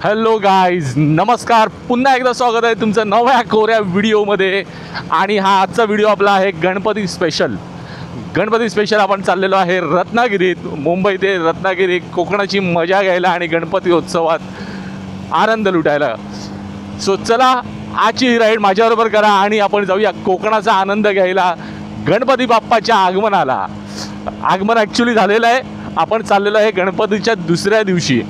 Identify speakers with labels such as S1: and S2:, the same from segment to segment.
S1: Hello guys, नमस्कार. पुन्हा एकदा स्वागत आहे तुमचं नव्या कोऱ्या व्हिडिओमध्ये. आणि हा आजचा व्हिडिओ आपला आहे गणपती स्पेशल. आपण चाललेलो आहे रत्नागिरीत, मुंबई ते रत्नागिरी, कोकणाची मजा घ्यायला आणि गणपती उत्सवात आनंद लुटायला. सो चला, आजची ही राईड माझ्याबरोबर करा आणि आपण जाऊया कोकणाचा आनंद घ्यायला. गणपती बाप्पाच्या आगमनाला. आगमन ॲक्च्युली झालेलं आहे. आपण चाललेलो आहे गणपतीच्या दुसऱ्या दिवशी,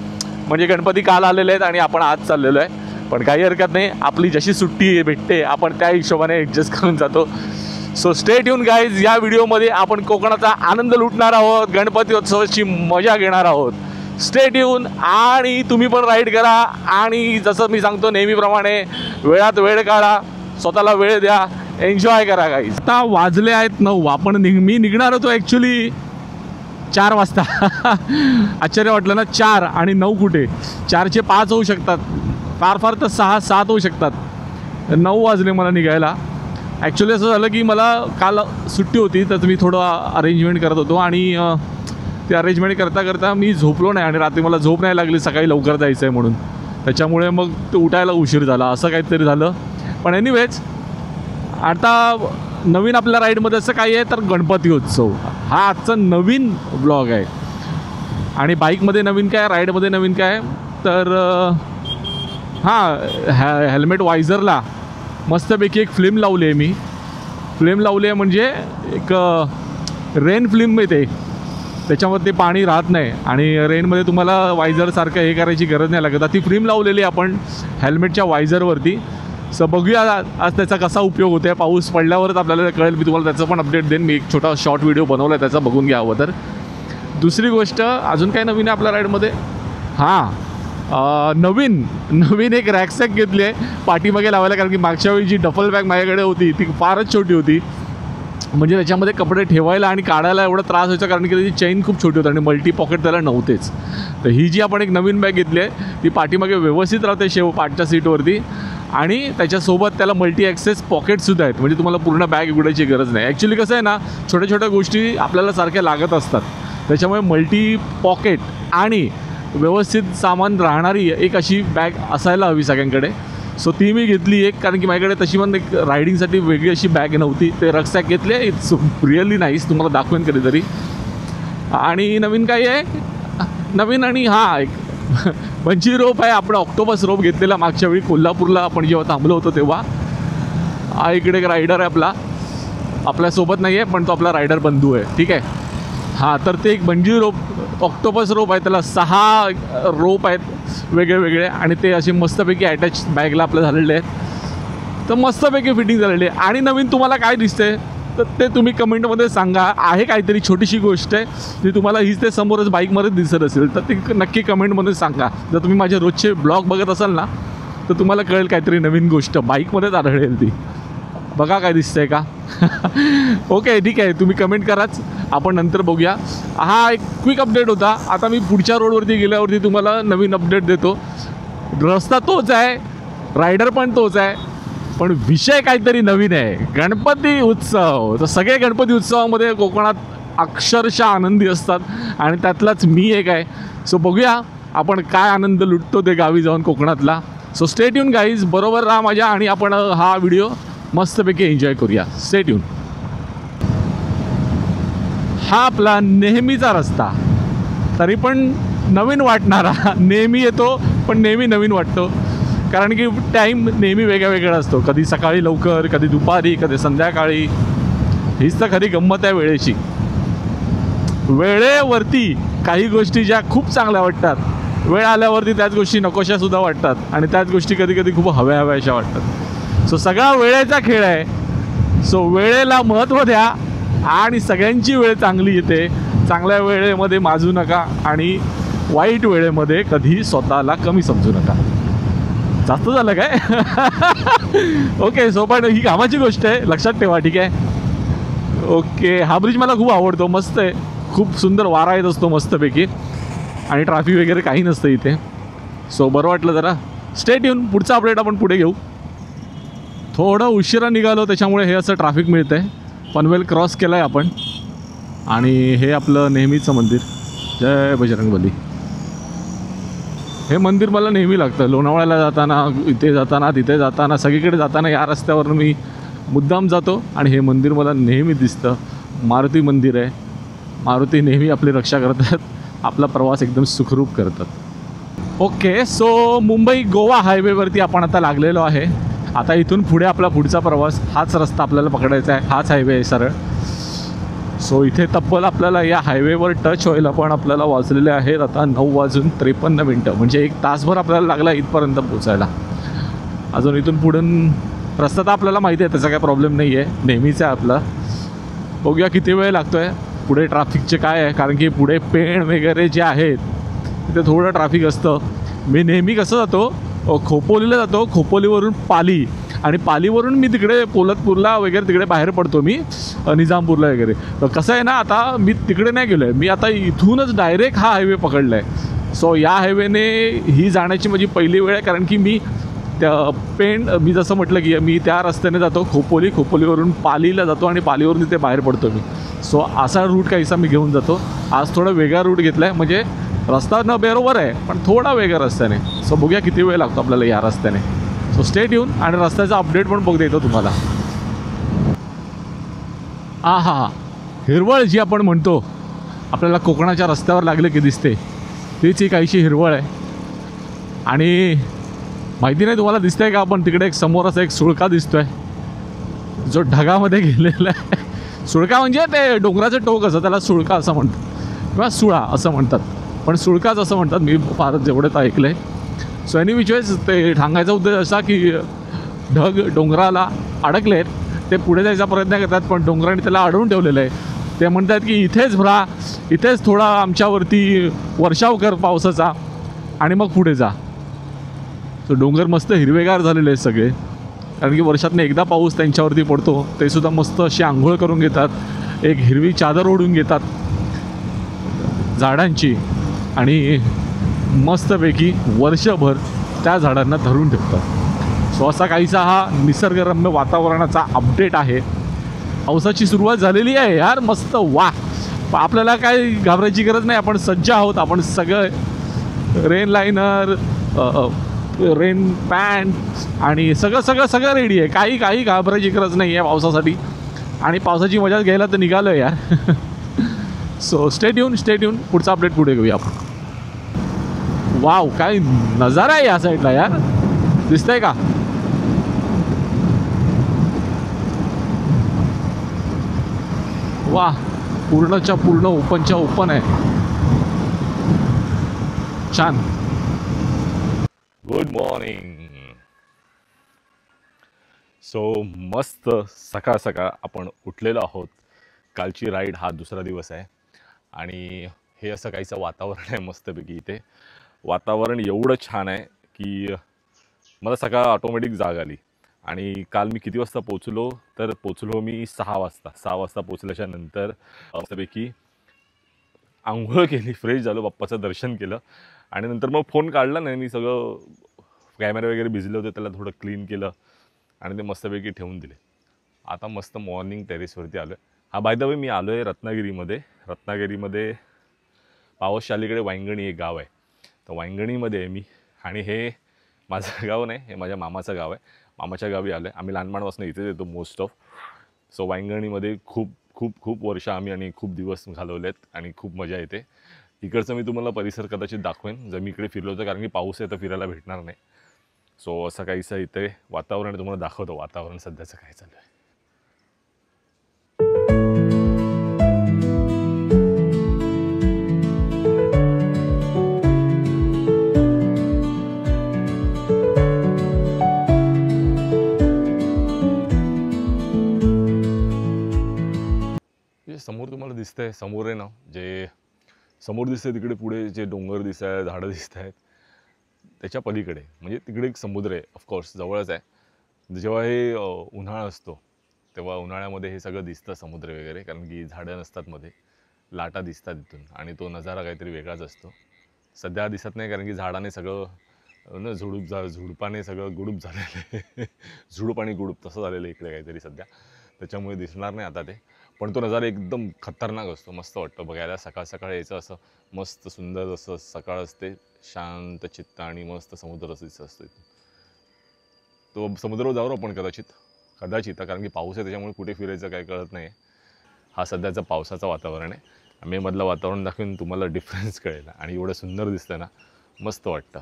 S1: म्हणजे गणपती काल आलेले आहेत आणि आपण आज चाललेलो आहे. पण काही हरकत नाही, आपली जशी सुट्टी भेटते आपण त्या हिशोबाने ॲडजस्ट करून जातो. So stay tune guys. या व्हिडिओमध्ये आपण कोकणाचा आनंद लुटणार आहोत, गणपती उत्सवाची मजा घेणार आहोत. स्टे ट्यून आणि तुम्ही पण राईड करा. आणि जसं मी सांगतो नेहमीप्रमाणे, वेळात वेळ काढा, स्वतःला वेळ द्या, एन्जॉय करा गाईज. आता वाजले आहेत 9. आपण मी निघणार होतो ॲक्च्युली 4 वाजता. आश्चर्य वाटलं ना, 4 आणि 9 कुठे? 4चे 5 होऊ शकतात, फार तर 6-7 होऊ शकतात. 9 वाजले मला निघायला. ॲक्च्युली असं झालं की मला काल सुट्टी होती, तर मी थोडं अरेंजमेंट करत होतो आणि ते अरेंजमेंट करता मी झोपलो नाही आणि रात्री मला झोप नाही लागली, सकाळी लवकर जायचं आहे म्हणून. त्याच्यामुळे मग ते उठायला उशीर झाला, असं काहीतरी झालं. पण एनिवेज, आता नवीन आपल्या राईडमध्ये असं काही आहे तर गणपती उत्सव हा आजचा नवीन ब्लॉग आहे. आणि बाईकमध्ये नवीन काय, राईडमध्ये नवीन काय, तर हेल्मेट वायझरला मस्तपैकी एक फिल्म लावली आहे. मी फिल्म लावली आहे म्हणजे एक रेन फिल्म येते, त्याच्यामध्ये ते पाणी राहत नाही आणि रेनमध्ये तुम्हाला वायझरसारखं हे करायची गरज नाही लागत. ती फिल्म लावलेली आपण हेल्मेटच्या वायझरवरती. सो बघूया आज त्याचा कसा उपयोग होतो आहे. पाऊस पडल्यावरच आपल्याला कळेल. मी तुम्हाला त्याचं पण अपडेट देईन. मी एक छोटा शॉर्ट व्हिडिओ बनवला आहे त्याचा, बघून घ्या हवं तर. दुसरी गोष्ट, अजून काय नवीन आहे आपल्या राईडमध्ये? नवीन एक रॅकसॅक घेतली आहे पाठीमागे लावायला, कारण की मागच्या वेळी जी डफल बॅग माझ्याकडे होती ती फारच छोटी होती. म्हणजे त्याच्यामध्ये कपडे ठेवायला आणि काढायला एवढा त्रास व्हायचा, कारण की त्याची चेन खूप छोटी होती आणि मल्टी पॉकेट त्याला नव्हतेच. तर ही जी आपण एक नवीन बॅग घेतली आहे ती पाठीमागे व्यवस्थित राहते पाठच्या सीटवरती. आणि त्याच्यासोबत त्याला मल्टी ॲक्सेस पॉकेटसुद्धा आहेत, म्हणजे तुम्हाला पूर्ण बॅग उघडायची गरज नाही. ॲक्च्युली कसं आहे ना, छोट्या छोट्या गोष्टी आपल्याला सारख्या लागत असतात, त्याच्यामुळे मल्टी पॉकेट आणि व्यवस्थित सामान राहणारी एक अशी बॅग असायला हवी सगळ्यांकडे. सो ती मी घेतली एक, कारण की माझ्याकडे तशी पण एक रायडिंगसाठी वेगळी अशी बॅग नव्हती. ते रक्सॅक घेतले. इट्स रिअली नाईस, तुम्हाला दाखवेन कधीतरी. आणि नवीन काय आहे नवीन, आणि एक बंजी रोप आहे. आपण ऑक्टोपस रोप घेतलेला मागच्या वेळी कोल्हापूरला आपण जेव्हा थांबलो होतो तेव्हा. इकडे एक रायडर आहे आपल्यासोबत नाही आहे, पण तो आपला रायडर बंधू आहे, ठीक आहे. तर ते एक बंजी रोप, ऑक्टोपस रोप आहे. त्याला 6 रोप आहेत वेगळे आणि ते असे मस्तपैकी अटॅच बॅगला आपल्या झालेले आहेत. तर मस्तपैकी फिटिंग झालेली आहे. आणि नवीन तुम्हाला काय दिसते तर ते तुम्ही कमेंटमध्ये सांगा. आहे काहीतरी छोटीशी गोष्ट आहे ती तुम्हाला हीच ते समोरच बाईकमध्येच दिसत असेल तर ती नक्की कमेंटमध्ये सांगा. जर तुम्ही माझे रोजचे ब्लॉग बघत असाल ना तर तुम्हाला कळेल काहीतरी नवीन गोष्ट बाईकमध्येच आढळेल. ती बघा काय दिसतंय का. ओके, ठीक आहे, तुम्ही कमेंट कराच, आपण नंतर बघूया. एक क्विक अपडेट होता. आता मी पुढच्या रोडवरती गेल्यावरती तुम्हाला नवीन अपडेट देतो. रस्ता तोच आहे, रायडर पण तोच आहे, पण विषय काहीतरी नवीन आहे. गणपती उत्सव. तर सगळे गणपती उत्सवामध्ये कोकणात अक्षरशः आनंदी असतात आणि त्यातलाच मी एक आहे. सो बघूया आपण काय आनंद लुटतो ते गावी जाऊन कोकणातला. सो स्टे ट्यून गाईज, बरोबर राहा माझ्या आणि आपण हा व्हिडिओ मस्तपैकी एन्जॉय करूया. Stay tune. हा आपला नेहमीचा रस्ता, तरी पण नवीन वाटणारा. नेहमी येतो पण नेहमी नवीन वाटतो, कारण की टाईम नेहमी वेगळा असतो. कधी सकाळी लवकर, कधी दुपारी, कधी संध्याकाळी. हीच तर खरी गंमत आहे वेळेची. वेळेवरती काही गोष्टी ज्या खूप चांगल्या वाटतात, वेळ आल्यावरती त्याच गोष्टी नकोशासुद्धा वाटतात आणि त्याच गोष्टी कधी कधी खूप हव्याशा वाटतात. सो सगळा वेळेचा खेळ आहे. सो वेळेला महत्त्व द्या आणि सगळ्यांची वेळ चांगली येते. चांगल्या वेळेमध्ये माजू नका आणि वाईट वेळेमध्ये कधी स्वतःला कमी समजू नका. जास्त झालं काय? ओके, सो पण ही कामाची गोष्ट आहे, लक्षात ठेवा, ठीक आहे. ओके, हा ब्रिज मला खूप आवडतो, मस्त आहे, खूप सुंदर वारा येत असतो मस्तपैकी आणि ट्रॅफिक वगैरे काही नसतं इथे. सो बरं वाटलं जरा. स्टे ट्यून, पुढचा अपडेट आपण पुढे घेऊ. थोडं उशिरा निघालो त्याच्यामुळे हे असं ट्रॅफिक मिळतं आहे. पनवेल क्रॉस केला आहे आपण आणि हे आपलं नेहमीचं मंदिर. जय बजरंगबली. हे मंदिर मला नेहमी लागतं. लोणावळ्याला जाताना, इथे जाताना, तिथे जाताना, सगळीकडे जाताना या रस्त्यावरून मी मुद्दाम जातो आणि हे मंदिर मला नेहमी दिसतं. मारुती मंदिर आहे. मारुती नेहमी आपली रक्षा करतात, आपला प्रवास एकदम सुखरूप करतात. ओके, सो मुंबई गोवा हायवेवरती आपण आता लागलेलो आहे. आता इथून पुढे आपला पुढचा प्रवास हाच रस्ता आपल्याला पकडायचा आहे, हाच हायवे आहे सरळ. सो इथे तब्बल आपल्याला या हायवेवर टच व्हायला पण आपल्याला वाजलेले आहेत आता 9:53. म्हणजे 1 तासभर आपल्याला लागला इथपर्यंत पोचायला. अजून इथून पुढून रस्ता तर आपल्याला माहिती आहे, त्याचा काही प्रॉब्लेम नाही आहे, नेहमीच आहे आपला. बघूया किती वेळ लागतो आहे. पुढे ट्रॅफिकचे काय आहे, कारण की पुढे पेण वगैरे जे आहेत तिथे थोडं ट्रॅफिक असतं. मी नेहमी कसं जातो, खोपोलीला जातो, खोपोलीवरून पाली, आणि पालीवरून मी तिकडे पोलतपूरला वगैरे तिकडे बाहेर पडतो मी, निजामपूरला वगैरे. तर कसं आहे ना, आता मी तिकडे नाही गेलो आहे, मी आता इथूनच डायरेक्ट हा हायवे पकडला आहे. सो या हायवेने ही जाण्याची माझी पहिली वेळ आहे, कारण की मी त्या पेण, मी जसं म्हटलं की मी त्या रस्त्याने जातो खोपोलीवरून पालीला जातो आणि पालीवरून तिथे बाहेर पडतो मी. सो असा रूट काहीसा मी घेऊन जातो. आज थोडा वेगळा रूट घेतला आहे, म्हणजे रस्ता न बरोबर आहे पण थोडा वेगळा रस्त्याने. सो बघूया किती वेळ लागतो आपल्याला या रस्त्याने. सो स्टेट येऊन आणि रस्त्याचा अपडेट पण बघता येतो तुम्हाला. हा हिरवळ जी आपण म्हणतो आपल्याला कोकणाच्या रस्त्यावर लागले की दिसते, तीच ही काहीशी हिरवळ आहे. आणि माहिती नाही तुम्हाला दिसतंय का, आपण तिकडे एक समोर असा एक सुळका दिसतोय जो ढगामध्ये गेलेला आहे. सुळका म्हणजे ते डोंगराचं टोक असं, त्याला सुळका असं म्हणतात किंवा सुळा असं म्हणतात, पण सुळकाच असं म्हणतात मी फार जेवढं ऐकलं आहे. सो एनी विच वेज ते सांगायचा उद्देश असा की ढग डोंगराला अडकलेत, ते पुढे जायचा प्रयत्न करतात पण डोंगराने त्याला अडवून ठेवलेलं आहे. ते म्हणतात की इथेच भरा, इथेच थोडा आमच्यावरती वर्षाव कर पावसाचा आणि मग पुढे जा. सो डोंगर मस्त हिरवेगार झालेले आहेत सगळे, कारण की वर्षातनं एकदा पाऊस त्यांच्यावरती पडतो. ते सुद्धा मस्त अशी आंघोळ करून घेतात, एक हिरवी चादर ओढून घेतात झाडांची आणि मस्तपैकी वर्षभर त्या झाडांना धरून ठेवतात. सो असा काहीसा हा निसर्गरम्य वातावरणाचा अपडेट आहे. पावसाची सुरुवात झालेली आहे यार, मस्त. वा, आपल्याला काय घाबरायची गरज नाही, आपण सज्ज आहोत. आपण सगळं रेन लायनर, रेन पॅन्ट आणि सगळं रेडी आहे. काही घाबरायची गरज नाही आहे पावसासाठी, आणि पावसाची मजा घ्यायला तर निघालो आहे यार. सो स्टेट येऊन पुढचा अपडेट पुढे घेऊया आपण. वाव, काय नजारा आहे या साईडला यार, दिसतंय का? वा, पूर्णच्या पूर्ण ओपन आहे. छान.
S2: Good morning. सो मस्त सकाळ सकाळ आपण उठलेलो आहोत. कालची राईड हा दुसरा दिवस आहे आणि हे असं काहीचं वातावरण आहे मस्तपैकी. इथे वातावरण एवढं छान आहे की मला सकाळ ऑटोमॅटिक जाग आली. आणि काल मी किती वाजता पोचलो मी 6 वाजता पोचल्याच्या नंतर मस्तपैकी आंघोळ केली, फ्रेश झालो, बाप्पाचं दर्शन केलं आणि नंतर मग फोन काढला नाही मी. सगळं कॅमेरे वगैरे भिजले होते, त्याला थोडं क्लीन केलं आणि ते मस्तपैकी ठेवून दिले. आता मस्त मॉर्निंग टेरेसवरती आलो आहे. हा बाय द वे मी आलो आहे रत्नागिरीमध्ये पावसशालीकडे वांगणी एक गाव आहे, तर वांगणीमध्ये आहे मी. आणि हे माझं गाव नाही, हे माझ्या मामाचं गाव आहे. मामाच्या गावी आलो आहे. आम्ही लहानपणापासून इथेच येतो मोस्ट ऑफ. सो वांगणीमध्ये खूप वर्ष आम्ही आणि खूप दिवस घालवलेत आणि खूप मजा येते. इकडचं मी तुम्हाला परिसर कदाचित दाखवेन जर मी इकडे फिरलो होतं, कारण की पाऊस आहे तर फिरायला भेटणार नाही. सो असं काहीसं इथे वातावरण तुम्हाला दाखवतो, वातावरण सध्याचं काय चालू आहे. समोर तुम्हाला दिसतंय, समोर आहे ना, जे समोर दिसतंय तिकडे पुढे जे डोंगर दिसत आहेत, झाडं दिसत आहेत, त्याच्या पलीकडे म्हणजे तिकडे एक समुद्र आहे. ऑफकोर्स जवळच आहे. जेव्हा हे उन्हाळा असतो तेव्हा उन्हाळ्यामध्ये हे सगळं दिसतं समुद्र वगैरे, कारण की झाडं नसतात मध्ये, लाटा दिसतात इथून आणि तो नजारा काहीतरी वेगळाच असतो. सध्या दिसत नाही कारण की झाडाने सगळं न झुडपाने सगळं गुडूप झालेलं आहे. झुडूप आणि गुडूप तसं झालेलं इकडे काहीतरी सध्या, त्याच्यामुळे दिसणार नाही आता ते. पण तो नजारा एकदम खतरनाक असतो, मस्त वाटतं बघायला. सकाळ सकाळ यायचं असं मस्त सुंदर असं सकाळ असते, शांत चित्त आणि मस्त समुद्र दिसत असतो. तो समुद्रावर जाऊ आपण कदाचित कारण की पाऊस आहे त्याच्यामुळे कुठे फिरायचं काय कळत नाही. हा सध्याचा पावसाचं वातावरण आहे. मे मधलं वातावरण दाखवून तुम्हाला डिफरन्स कळेल आणि एवढं सुंदर दिसतं ना, मस्त वाटतं.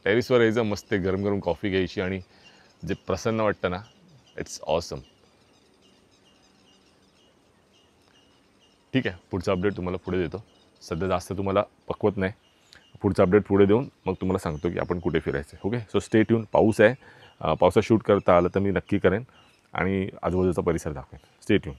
S2: टेरिसवर यायचं, मस्त गरम गरम कॉफी घ्यायची आणि जे प्रसन्न वाटतं ना, इट्स ऑसम. ठीक आहे, पुढचा अपडेट तुम्हाला पुढे देतो. सध्या जास्त तुम्हाला पकवत नाही. पुढचा अपडेट पुढे देऊन मग तुम्हाला सांगतो की आपण कुठे फिरायचं आहे. Okay, so stay tune. पाऊस आहे, पावसात शूट करता आलं तर मी नक्की करेन आणि आजूबाजूचा परिसर दाखवेन. Stay tune.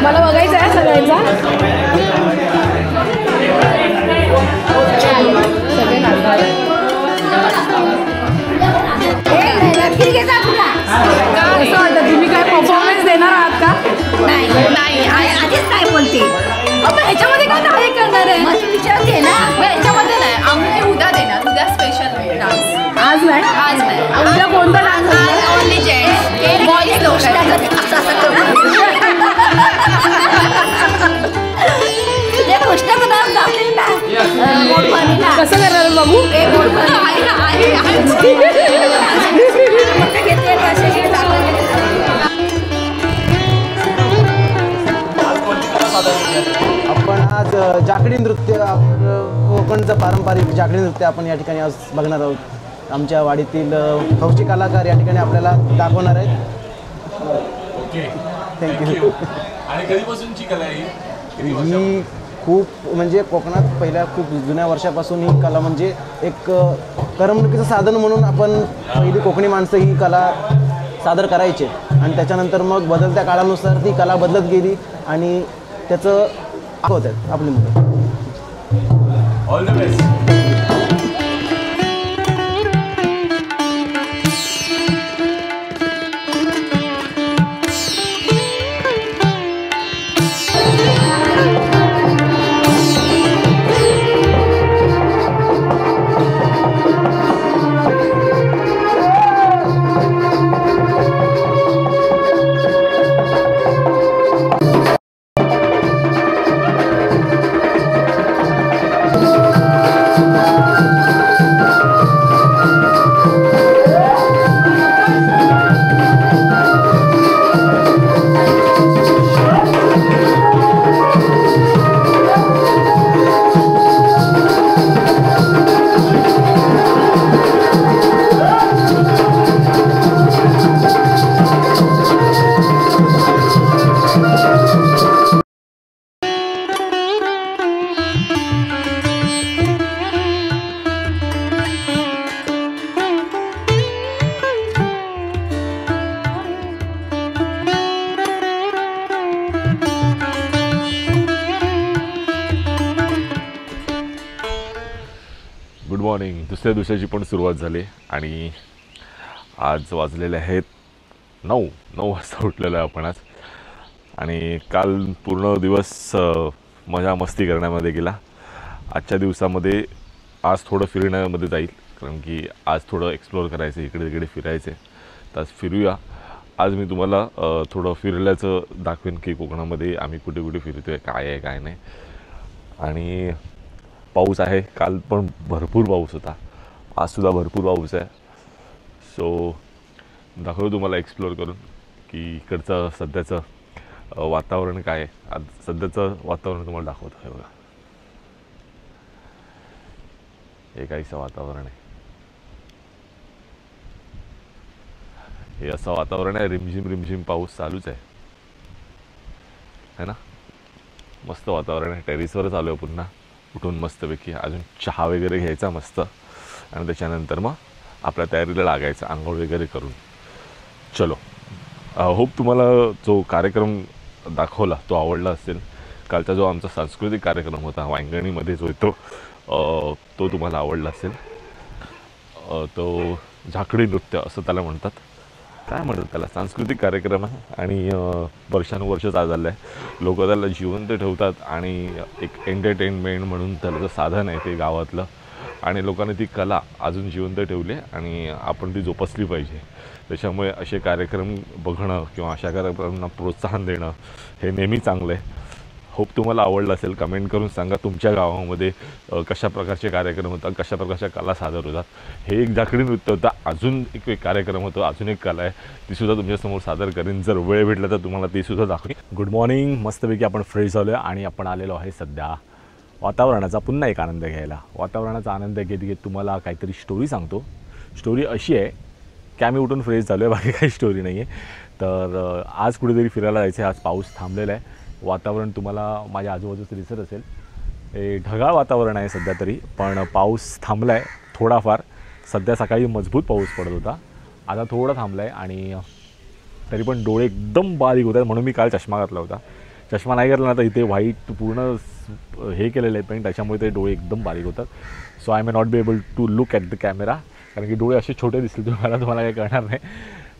S3: मला बघायचं आहे सगळ्यांचा. सगळे नाचणार. कसं वाटतं, तुम्ही काय परफॉर्मन्स देणार आहात का?
S4: नाही आधीच काय बोलते.
S3: ह्याच्यामध्ये काय काय करणार आहे
S4: विचारते ना.
S3: ह्याच्यामध्ये नाही,
S4: आम्ही उद्या देणार. उद्या स्पेशल डान्स.
S3: आज नाही.
S4: आज नाही.
S3: उद्या कोणता डान्स?
S4: Only gents. बॉईज लोक
S3: कसं करणार बघू.
S5: आपण आज जाकडी नृत्य, कोकणचं पारंपरिक जाकडी नृत्य आपण या ठिकाणी आज बघणार आहोत. आमच्या वाडीतील हौशी कलाकार या ठिकाणी आपल्याला दाखवणार आहेत.
S2: Okay,
S5: thank you.
S2: आणि कधीपासूनची कला आहे
S5: ही? खूप म्हणजे कोकणात पहिल्या खूप जुन्या वर्षापासून ही कला म्हणजे एक करमणुकीचं साधन म्हणून आपण पहिली कोकणी माणसं ही कला सादर करायचे आणि त्याच्यानंतर मग बदलत्या काळानुसार ती कला बदलत गेली आणि त्याचं आहोत आपली मुलं.
S2: All the best. Good morning. दुसऱ्या दिवसाची पण सुरुवात झाली आणि आज वाजलेले आहेत 9 वाजता उठलेलो आहे आपण आज. आणि काल पूर्ण दिवस मजा मस्ती करण्यामध्ये गेला. आजच्या दिवसामध्ये आज थोडं फिरण्यामध्ये जाईल कारण की आज थोडं एक्सप्लोअर करायचं, इकडे तिकडे फिरायचं. तर आज फिरूया आज मी तुम्हाला थोडं फिरल्याचं दाखवेन की कोकणामध्ये आम्ही कुठे कुठे फिरतोय, काय आहे काय नाही. आणि पाऊस आहे, काल पण भरपूर पाऊस होता, आजसुद्धा भरपूर पाऊस आहे. सो दाखवतो तुम्हाला एक्सप्लोअर करून की इकडचं सध्याचं वातावरण काय आहे. आज सध्याचं वातावरण तुम्हाला दाखवतो. हे बघा, हे काहीसं वातावरण आहे. हे असं वातावरण आहे, रिमझिम रिमझिम पाऊस चालूच आहे ना. मस्त वातावरण आहे. टेरिसवरच आलो आहे पुन्हा उठून मस्तपैकी. अजून चहा वगैरे घ्यायचा मस्त आणि त्याच्यानंतर मग आपल्या तयारीला लागायचं आंघोळ वगैरे करून. चलो, होप तुम्हाला जो कार्यक्रम दाखवला तो आवडला असेल. कालचा जो आमचा सांस्कृतिक कार्यक्रम होता वांगणीमध्ये जो येतो तो तुम्हाला आवडला असेल. तो झाकडी नृत्य असं त्याला म्हणतात, काय म्हणतात त्याला, सांस्कृतिक कार्यक्रम आहे आणि वर्षानुवर्ष चाललं आहे. लोक त्याला जिवंत ठेवतात आणि एक एंटरटेनमेंट म्हणून त्याला जो साधन आहे ते गावातलं, आणि लोकांनी ती कला अजून जिवंत ठेवली आणि आपण ती जोपासली पाहिजे. त्याच्यामुळे असे कार्यक्रम बघणं किंवा अशा कार्यक्रमांना प्रोत्साहन देणं हे नेहमी चांगलं आहे. होप तुम्हाला आवडलं असेल. कमेंट करून सांगा तुमच्या गावामध्ये कशा प्रकारचे कार्यक्रम होतात, कशा प्रकारच्या कला सादर होतात. हे एक झाकडी नृत्य होतं. अजून एक कार्यक्रम होतो, अजून एक कला आहे, तीसुद्धा तुमच्यासमोर सादर करेन. जर वेळ भेटला तर तुम्हाला तीसुद्धा दाखवेन. Good morning. मस्तपैकी आपण फ्रेश झालो आहे आणि आपण आलेलो आहे सध्या वातावरणाचा पुन्हा एक आनंद घ्यायला. वातावरणाचा आनंद घेत घेत तुम्हाला काहीतरी स्टोरी सांगतो. स्टोरी अशी आहे की आम्ही उठून फ्रेश झालो आहे, बाकी काही स्टोरी नाही आहे. तर आज कुठेतरी फिरायला जायचं आहे. आज पाऊस थांबलेला आहे. वातावरण तुम्हाला माझ्या आजूबाजूचं दिसत असेल. हे ढगाळ वातावरण आहे सध्या तरी, पण पाऊस थांबला आहे थोडाफार. सध्या सकाळी मजबूत पाऊस पडत होता, आता थोडा थांबला आहे आणि तरी पण डोळे एकदम बारीक होत आहेत. म्हणून मी काल चष्मा घातला होता. चष्मा नाही घातला ना तर इथे व्हाईट पूर्ण हे केलेलं आहे पेंट, त्याच्यामुळे ते डोळे एकदम बारीक होतात. So I may not be able to look at the camera, कारण की डोळे असे छोटे दिसतील तुम्हाला काही कळणार नाही.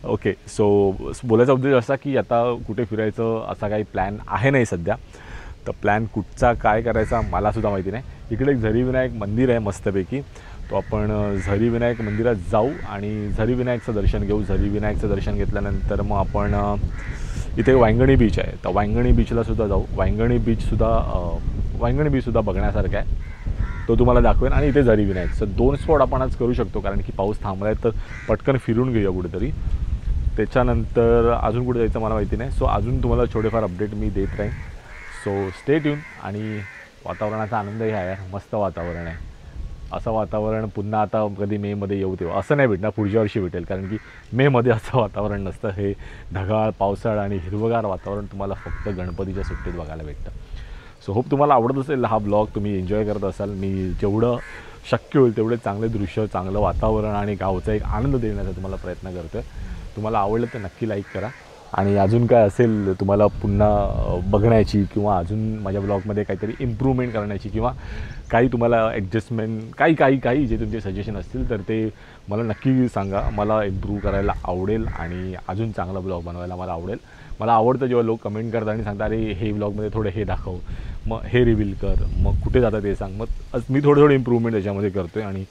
S2: ओके, सो बोलायचा उद्देश असा की आता कुठे फिरायचं असा काही प्लॅन आहे नाही सध्या. तर प्लॅन कुठचा काय करायचा मलासुद्धा माहिती नाही. इकडे एक झरीविनायक मंदिर आहे मस्तपैकी, तो आपण झरीविनायक मंदिरात जाऊ आणि झरीविनायकचं दर्शन घेऊ. झरीविनायकचं दर्शन घेतल्यानंतर मग आपण इथे वांगणी बीच आहे, तर वांगणी बीचलासुद्धा जाऊ. वांगणी बीचसुद्धा बघण्यासारखं आहे, तो तुम्हाला दाखवेन. आणि इथे झरीविनायकचं 2 स्पॉट आपण आज करू शकतो, कारण की पाऊस थांबला आहे तर पटकन फिरून घेऊया कुठेतरी. त्याच्यानंतर अजून कुठे जायचं मला माहिती नाही. सो अजून तुम्हाला थोडेफार अपडेट मी देत राहीन. सो स्टे ट्यून आणि वातावरणाचा आनंद घ्या यार. मस्त वातावरण आहे. असं वातावरण पुन्हा आता कधी मेमध्ये येऊ तेव्हा असं नाही भेटणार, पुढच्या वर्षी भेटेल, कारण की मेमध्ये असं वातावरण नसतं. हे ढगाळ पावसाळा आणि हिरवगार वातावरण तुम्हाला फक्त गणपतीच्या सुट्टीत बघायला भेटतं. सो होप तुम्हाला आवडत असेल हा ब्लॉग, तुम्ही एन्जॉय करत असाल. मी जेवढं शक्य होईल तेवढे चांगले दृश्य, चांगलं वातावरण आणि गावचा एक आनंद देण्याचा तुम्हाला प्रयत्न करतो आहे. तुम्हाला आवडलं तर नक्की लाईक करा. आणि अजून काय असेल तुम्हाला पुन्हा बघण्याची किंवा अजून माझ्या ब्लॉगमध्ये काहीतरी इम्प्रूव्हमेंट करण्याची किंवा काही तुम्हाला ॲडजस्टमेंट काही जे तुमचे सजेशन असतील तर ते मला नक्की सांगा. मला इम्प्रूव्ह करायला आवडेल आणि अजून चांगला ब्लॉग बनवायला मला आवडेल. मला आवडतं जेव्हा लोक कमेंट करतात आणि सांगतात अरे हे ब्लॉगमध्ये थोडं हे दाखव, मग हे रिव्हील कर, मग कुठे जातं ते सांग. मग मी थोडं इम्प्रूव्हमेंट त्याच्यामध्ये करतो आहे आणि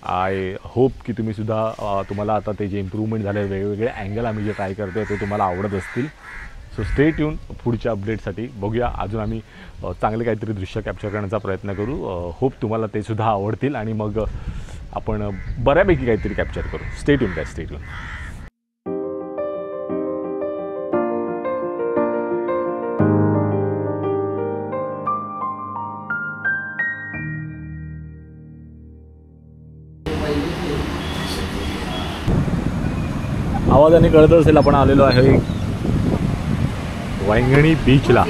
S2: आय होप की तुम्हीसुद्धा तुम्हाला आता ते जे इम्प्रूव्हमेंट झाले वेगवेगळे अँगल आम्ही जे ट्राय करतो आहे ते तुम्हाला आवडत असतील. सो स्टे ट्यून पुढच्या अपडेटसाठी. बघूया अजून आम्ही चांगले काहीतरी दृश्य कॅप्चर करण्याचा प्रयत्न करू. होप तुम्हाला ते सुद्धा आवडतील आणि मग आपण बऱ्यापैकी काहीतरी कॅप्चर करू. स्टे ट्यून काय, स्टे ट्यून. आवाजाने कळत असेल आपण आलेलो आहे वांगणी बीचला.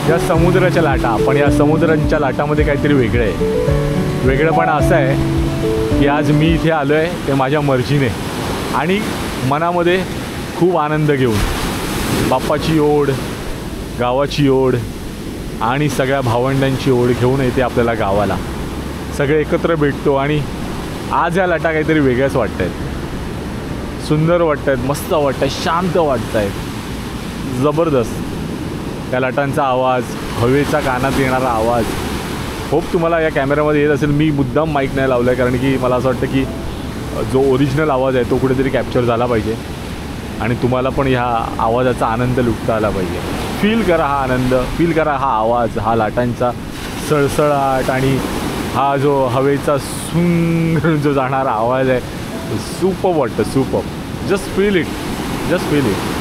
S2: या समुद्राच्या लाटा, पण या समुद्राच्या लाटामध्ये काहीतरी वेगळं आहे. वेगळंपणा असं आहे की आज मी इथे आलो आहे ते माझ्या मर्जीने आणि मनामध्ये खूप आनंद घेऊन बाप्पाची ओढ, गावाची ओढ आणि सगळ्या भावंडांची ओढ घेऊन येते आपल्याला गावाला. सगळे एकत्र भेटतो आणि आज या लाटा काहीतरी वेगळ्याच वाटत आहेत, सुंदर वाटत आहेत, मस्त वाटत आहेत, शांत वाटत आहेत, जबरदस्त. त्या लाटांचा आवाज, हवेचा कानात येणारा आवाज, होप तुम्हाला या कॅमेऱ्यामध्ये येत असेल. मी मुद्दाम माईक नाही लावला आहे कारण की मला असं वाटतं की जो ओरिजिनल आवाज आहे तो कुठेतरी कॅप्चर झाला पाहिजे आणि तुम्हाला पण ह्या आवाजाचा आनंद लुटता आला पाहिजे. फील करा हा आनंद, फील करा हा आवाज, हा लाटांचा सळसळाट आणि हा जो हवेचा सुंदर जो जाणारा आवाज आहे. सुपर वाटतं, super. Just feel it, just feel it.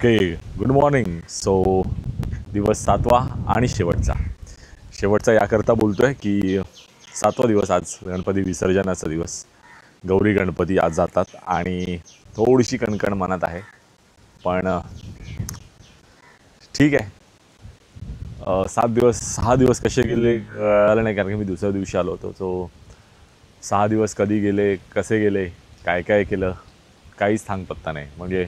S2: Okay, good morning. So दिवस 7वा आणि शेवटचा याकरता बोलतो आहे की 7वा दिवस आज, गणपती विसर्जनाचा दिवस. गौरी गणपती आज जातात आणि थोडीशी कणकण मनात आहे, पण ठीक आहे. 6 दिवस कसे गेले कळलं नाही कारण की मी दुसऱ्या दिवशी आलो होतो. सो 6 दिवस कधी गेले, कसे गेले, काय काय केलं, काहीच सांगपत्ता नाही. म्हणजे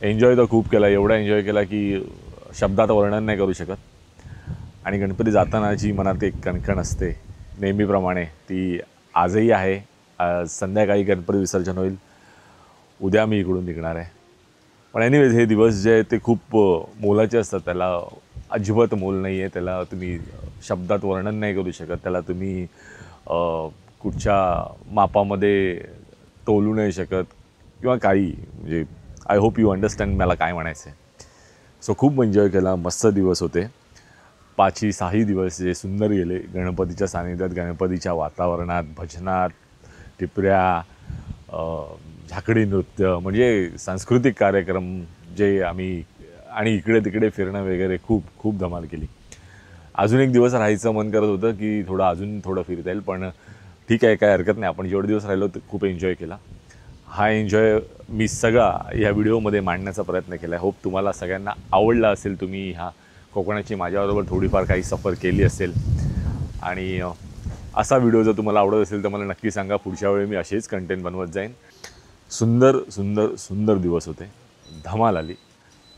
S2: एन्जॉय तर खूप केला, एवढा एन्जॉय केला की शब्दात वर्णन नाही करू शकत. आणि गणपती जाताना जी मनात एक कणकण असते नेहमीप्रमाणे ती आजही आहे. संध्याकाळी गणपती विसर्जन होईल, उद्या मी इकडून निघणार आहे. पण एनिवेज हे दिवस जे आहेत ते खूप मोलाचे असतात. त्याला अजिबात मोल नाही आहे, त्याला तुम्ही शब्दात वर्णन नाही करू शकत, त्याला तुम्ही कुठच्या मापामध्ये तोलू नाही शकत किंवा काही. म्हणजे आय होप यू अंडरस्टँड मला काय म्हणायचं आहे. सो खूप एन्जॉय केला, मस्त दिवस होते. 5-6 दिवस जे सुंदर गेले गणपतीच्या सानिध्यात, गणपतीच्या वातावरणात, भजनात, टिपऱ्या, झाकडी नृत्य, म्हणजे सांस्कृतिक कार्यक्रम जे आम्ही, आणि इकडे तिकडे फिरणं वगैरे खूप खूप धमाल केली. अजून एक दिवस राहायचं मन करत होतं की अजून थोडं फिरता येईल, पण ठीक आहे, काय हरकत नाही. आपण जेवढे दिवस राहिलो ते खूप एन्जॉय केला. हा एन्जॉय मी सगळा या व्हिडिओमध्ये मांडण्याचा प्रयत्न केला आहे. होप तुम्हाला सगळ्यांना आवडला असेल. तुम्ही ह्या कोकणाची माझ्याबरोबर थोडीफार काही सफर केली असेल आणि असा व्हिडिओ जर तुम्हाला आवडत असेल तर मला नक्की सांगा. पुढच्या वेळी मी असेच कंटेंट बनवत जाईन. सुंदर सुंदर सुंदर दिवस होते, धमाल आली.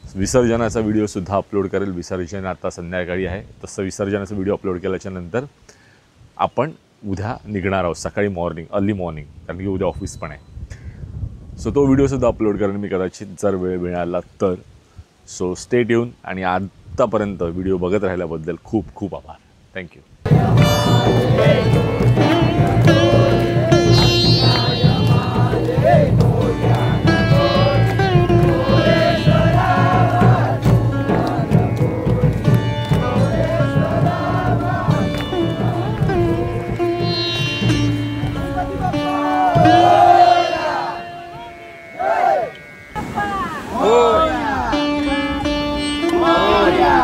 S2: विसर्जनाचा व्हिडिओसुद्धा अपलोड करेल. विसर्जन आता संध्याकाळी आहे, तसं विसर्जनाचा व्हिडिओ अपलोड केल्याच्यानंतर आपण उद्या निघणार आहोत सकाळी अर्ली मॉर्निंग, कारण की उद्या ऑफिस पण आहे. सो तो व्हिडिओसुद्धा अपलोड करेन मी कदाचित जर वेळ मिळाला तर. सो स्टे ट्यून आणि आत्तापर्यंत व्हिडिओ बघत राहिल्याबद्दल खूप खूप आभार. थँक्यू.
S6: Moria!